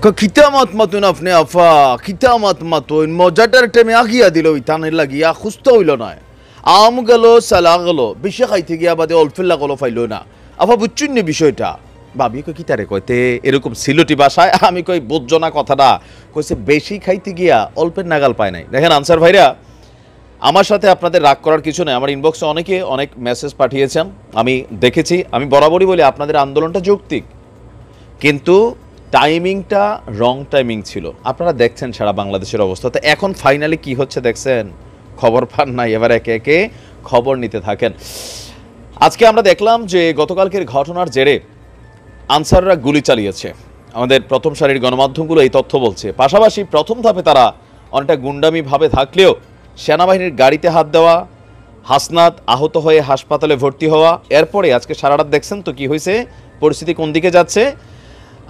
খিতামত মতন আপনি আফা খিতামত মতন মজাটার টাইমে আগিয়া দিল ইতানের লাগিয়া সুস্থ হইল নয় আম গেল সালা গেল বেশি খাইতে গিয়া বাদে অল্পেল্লা গেল ফাইল না আফা বুঝছেন নি বিষয়টা ভাবি কই কিতারে কইতে এরকম সিলটি ভাষায় আমি কই বুঝছো না কথাটা কইছে বেশি খাইতে গিয়া অল্পের নাগাল পায় নাই। দেখেন আনসার ভাইরা, আমার সাথে আপনাদের রাগ করার কিছু নেই। আমার ইনবক্সে অনেকে অনেক মেসেজ পাঠিয়েছেন, আমি দেখেছি। আমি বরাবরই বলি আপনাদের আন্দোলনটা যৌক্তিক, কিন্তু টাইমিংটা রং টাইমিং ছিল। আপনারা দেখছেন সারা বাংলাদেশের অবস্থা। তো এখন ফাইনালি কি হচ্ছে দেখছেন, খবর পান নাই, এবার একে একে খবর নিতে থাকেন। আজকে আমরা দেখলাম যে গতকালকের ঘটনার জেরে আনসাররা গুলি চালিয়েছে। আমাদের প্রথম সারির গণমাধ্যমগুলো এই তথ্য বলছে। পাশাপাশি প্রথম ধাপে তারা অনেকটা গুন্ডামিভাবে থাকলেও সেনাবাহিনীর গাড়িতে হাত দেওয়া, হাসনাত আহত হয়ে হাসপাতালে ভর্তি হওয়া, এরপরে আজকে সারা রাত দেখছেন তো কি হয়েছে, পরিস্থিতি কোন দিকে যাচ্ছে।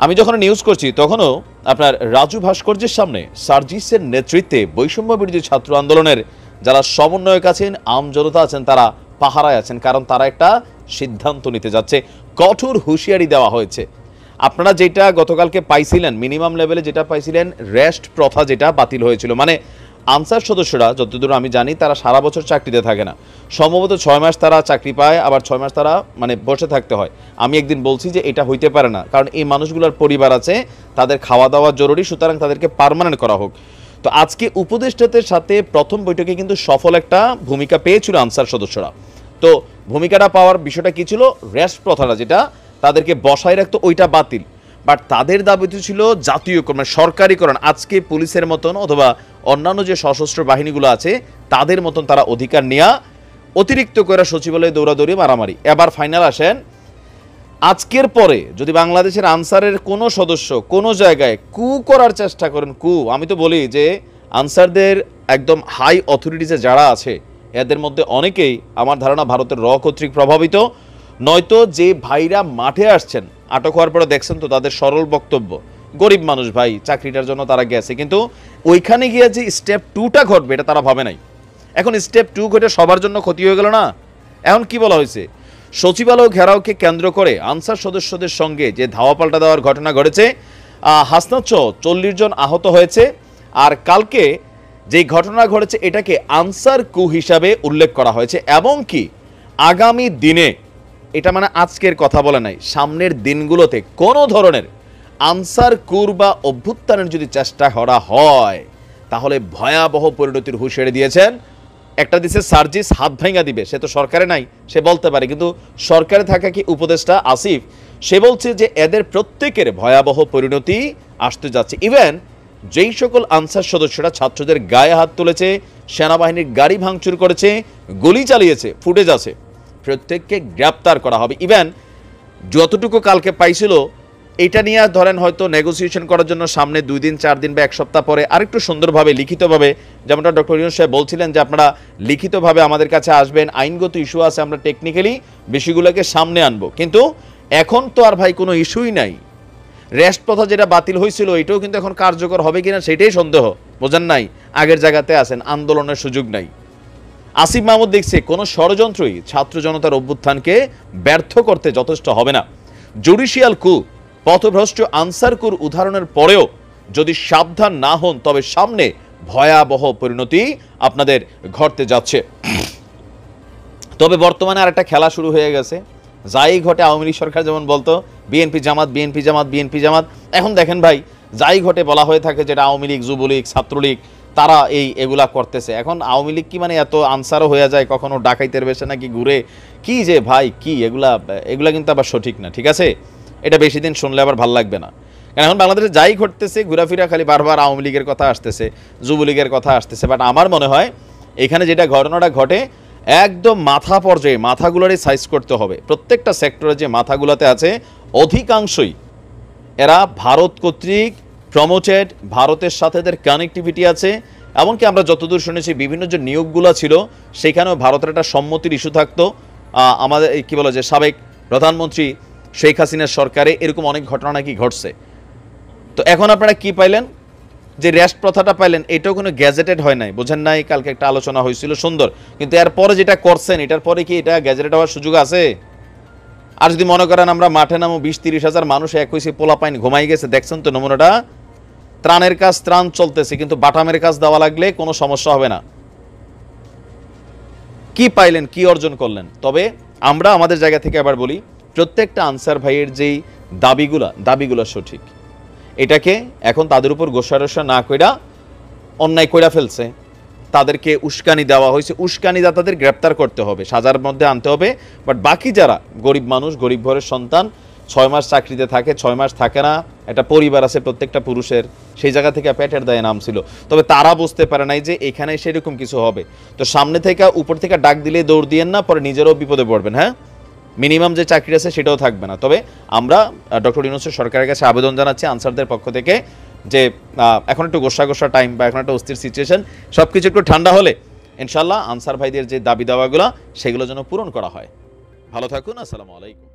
আমি যখন নিউজ করছি তখনও আপনার রাজু ভাস্কর্যের সামনে সার্জিসের নেতৃত্বে বৈষম্য বিরোধী ছাত্র আন্দোলনের যারা সমন্বয়ক আছেন, আমজনতা আছেন, তারা পাহারায় আছেন, কারণ তারা একটা সিদ্ধান্ত নিতে যাচ্ছে। কঠোর হুঁশিয়ারি দেওয়া হয়েছে। আপনারা যেটা গতকালকে পাইছিলেন, মিনিমাম লেভেলে যেটা পাইছিলেন, রেস্ট প্রথা যেটা বাতিল হয়েছিল, মানে আনসার সদস্যরা যতদূর আমি জানি তারা সারা বছর চাকরিতে থাকে না, সম্ভবত 6 মাস তারা চাকরি পায়, আবার 6 মাস তারা মানে বসে থাকতে হয়। আমি একদিন বলছি যে এটা হইতে পারে না, কারণ এই মানুষগুলোর পরিবার আছে, তাদের খাওয়া দাওয়া জরুরি, সুতরাং তাদেরকে পার্মানেন্ট করা হোক। তো আজকে উপদেষ্টাদের সাথে প্রথম বৈঠকে কিন্তু সফল একটা ভূমিকা পেয়েছিল আনসার সদস্যরা। তো ভূমিকাটা পাওয়ার বিষয়টা কি ছিল, রেস্ট প্রথাটা যেটা তাদেরকে বসায় রাখতো ওইটা বাতিল, বাট তাদের দাবি ছিল জাতীয়করণ, মানে সরকারিকরণ। আজকে পুলিশের মতন অথবা অন্যান্য যে সশস্ত্র বাহিনীগুলো আছে তাদের মতন তারা অধিকার নেওয়া, অতিরিক্ত করে সচিবালয়ে দৌড়াদৌড়ি মারামারি। এবার ফাইনাল আসেন, আজকের পরে যদি বাংলাদেশের আনসারের কোনো সদস্য কোনো জায়গায় কু করার চেষ্টা করেন, আমি তো বলি যে আনসারদের একদম হাই অথরিটিজে যারা আছে এদের মধ্যে অনেকেই আমার ধারণা ভারতের র কর্তৃক প্রভাবিত, নয়তো যে ভাইরা মাঠে আসছেন আটক হওয়ার পরে দেখছেন তো তাদের সরল বক্তব্য, গরিব মানুষ ভাই, চাকরিটার জন্য তারা গেছে, কিন্তু ওইখানে গিয়ে যে স্টেপ 2টা ঘটবে এটা তারা ভাবে নাই। এখন স্টেপ 2 ঘটে সবার জন্য ক্ষতি হয়ে গেল না। এখন কি বলা হয়েছে, সচিবালয় ঘেরাওকে কেন্দ্র করে আনসার সদস্যদের সঙ্গে যে ধাওয়া পাল্টা দেওয়ার ঘটনা ঘটেছে, হাসনাত সহ 40 জন আহত হয়েছে। আর কালকে যে ঘটনা ঘটেছে এটাকে আনসার কু হিসাবে উল্লেখ করা হয়েছে, এবং কি আগামী দিনে, এটা মানে আজকের কথা বলে নাই, সামনের দিনগুলোতে কোনো ধরনের আনসার কুর বা অভ্যুত্থানের যদি চেষ্টা করা হয় তাহলে ভয়াবহ পরিণতির হুঁশিয়ারি দিয়েছেন। একটা দিছে সার্জিস হাত ভাঙা দিবে, সে তো সরকারে নাই, সে বলতে পারে, কিন্তু সরকারে থাকা কি উপদেষ্টা আসিফ, সে বলছে যে এদের প্রত্যেকের ভয়াবহ পরিণতি আসতে যাচ্ছে। ইভেন যেই সকল আনসার সদস্যরা ছাত্রদের গায়ে হাত তুলেছে, সেনাবাহিনীর গাড়ি ভাঙচুর করেছে, গুলি চালিয়েছে, ফুটেজ আছে, প্রত্যেককে গ্রেপ্তার করা হবে। ইভেন যতটুকু কালকে পাইছিল এটা নিয়ে ধরেন হয়তো নেগোসিয়েশন করার জন্য সামনে 2 দিন 4 দিন বা 1 সপ্তাহ পরে আরেকটু সুন্দরভাবে লিখিতভাবে, যেমনটা ডক্টর ইউনূস সাহেব বলছিলেন যে আপনারা লিখিতভাবে আমাদের কাছে আসবেন, আইনগত ইস্যু আছে, আমরা টেকনিক্যালি বিষয়গুলোকে সামনে আনবো। কিন্তু এখন তো আর ভাই কোনো ইস্যুই নাই। রেস্ট প্রথা যেটা বাতিল হয়েছিল এটাও কিন্তু এখন কার্যকর হবে কিনা সেটাই সন্দেহ, বোঝেন নাই, আগের জায়গাতে আছেন, আন্দোলনের সুযোগ নাই। আসিফ মাহমুদ দেখছে কোনো ষড়যন্ত্রই ছাত্র জনতার অভ্যুত্থানকে ব্যর্থ করতে যথেষ্ট হবে না। জুডিশিয়াল কু, পথভ্রষ্ট আনসার কুর উদাহরণের পরেও যদি সাবধান না হন তবে সামনে ভয়াবহ পরিণতি আপনাদের ঘটতে যাচ্ছে। তবে বর্তমানে আর একটা খেলা শুরু হয়ে গেছে, যাই ঘটে আওয়ামী লীগ সরকার যেমন বলতো বিএনপি জামাত বিএনপি জামাত বিএনপি জামাত, এখন দেখেন ভাই যাই ঘটে বলা হয়ে থাকে যেটা আওয়ামী লীগ যুবলীগ ছাত্রলীগ তারা এগুলা করতেছে। এখন আওয়ামী লীগ কি মানে এত আনসারও হয়ে যায়, কখনো ডাকাইতের বেশে নাকি ঘুরে, কি যে ভাই কি এগুলা কিন্তু আবার সঠিক না, ঠিক আছে? এটা বেশি দিন শুনলে আবার ভাল লাগবে না, কারণ এখন বাংলাদেশে যাই ঘটতেছে ঘোরাফেরা খালি বারবার আওয়ামী লীগের কথা আসতেছে, যুবলীগের কথা আসতেছে। বাট আমার মনে হয় এখানে যেটা ঘটনাটা ঘটে একদম মাথা পর্যায়ে মাথাগুলোরই সাইজ করতে হবে। প্রত্যেকটা সেক্টরে যে মাথাগুলোতে আছে অধিকাংশই এরা ভারত কর্তৃক প্রমোটেড, ভারতের সাথে এদের কানেক্টিভিটি আছে। এমনকি আমরা যতদূর শুনেছি বিভিন্ন যে নিয়োগগুলো ছিল সেখানেও ভারতের একটা সম্মতির ইস্যু থাকতো। আমাদের কি বলে যে সাবেক প্রধানমন্ত্রী শেখ হাসিনার সরকারে এরকম অনেক ঘটনা নাকি ঘটছে। তো এখন আপনারা কি পাইলেন, যে রেস্ট প্রথাটা পাইলেন, এটাও কোনো গ্যাজেটেড হয় নাই, বোঝেন নাই? কালকে একটা আলোচনা হয়েছিল সুন্দর, কিন্তু এরপরে যেটা করছেন এটার পরে কি এটা গ্যাজেটেড হওয়ার সুযোগ আছে? আর যদি মনে করেন আমরা মাঠে নামো 20-30 হাজার মানুষ 21 পোলা পাইন ঘুমাই গেছে, দেখছেন তো নমুনাটা, ত্রাণের কাজ ত্রাণ চলতেছে, কিন্তু বাটামের কাজ দেওয়া লাগলে কোনো সমস্যা হবে না। কি পাইলেন, কি অর্জন করলেন? তবে আমরা আমাদের জায়গা থেকে আবার বলি, প্রত্যেকটা আনসার ভাইয়ের যেই দাবিগুলা সঠিক। এটাকে এখন তাদের উপর গোসারসা না কইরা অন্যায় কইরা ফেলছে, তাদেরকে উস্কানি দেওয়া হয়েছে, উস্কানিদাতাদের গ্রেপ্তার করতে হবে, সাজার মধ্যে আনতে হবে। বাট বাকি যারা গরিব মানুষ, গরিব ঘরের সন্তান, 6 মাস চাকরিতে থাকে, 6 মাস থাকে না, একটা পরিবার আছে প্রত্যেকটা পুরুষের, সেই জায়গা থেকে পেটের দায়ে নাম ছিল, তবে তারা বুঝতে পারে নাই যে এখানে সেরকম কিছু হবে। তো সামনে থেকে উপর থেকে ডাক দিলে দৌড় দিয়েন না, পরে নিজেরও বিপদে পড়বেন। হ্যাঁ, মিনিমাম যে চাকরি আছে সেটাও থাকবে না। তবে আমরা ডক্টর ইউনূসের সরকারের কাছে আবেদন জানাচ্ছি আনসারদের পক্ষ থেকে যে এখন একটু গোসা টাইম বা এখন একটা অস্থির সিচুয়েশন, সব কিছু একটু ঠান্ডা হলে ইনশাল্লাহ আনসার ভাইদের যে দাবি দাওয়াগুলো সেগুলো যেন পূরণ করা হয়। ভালো থাকুন, আসসালামু আলাইকুম।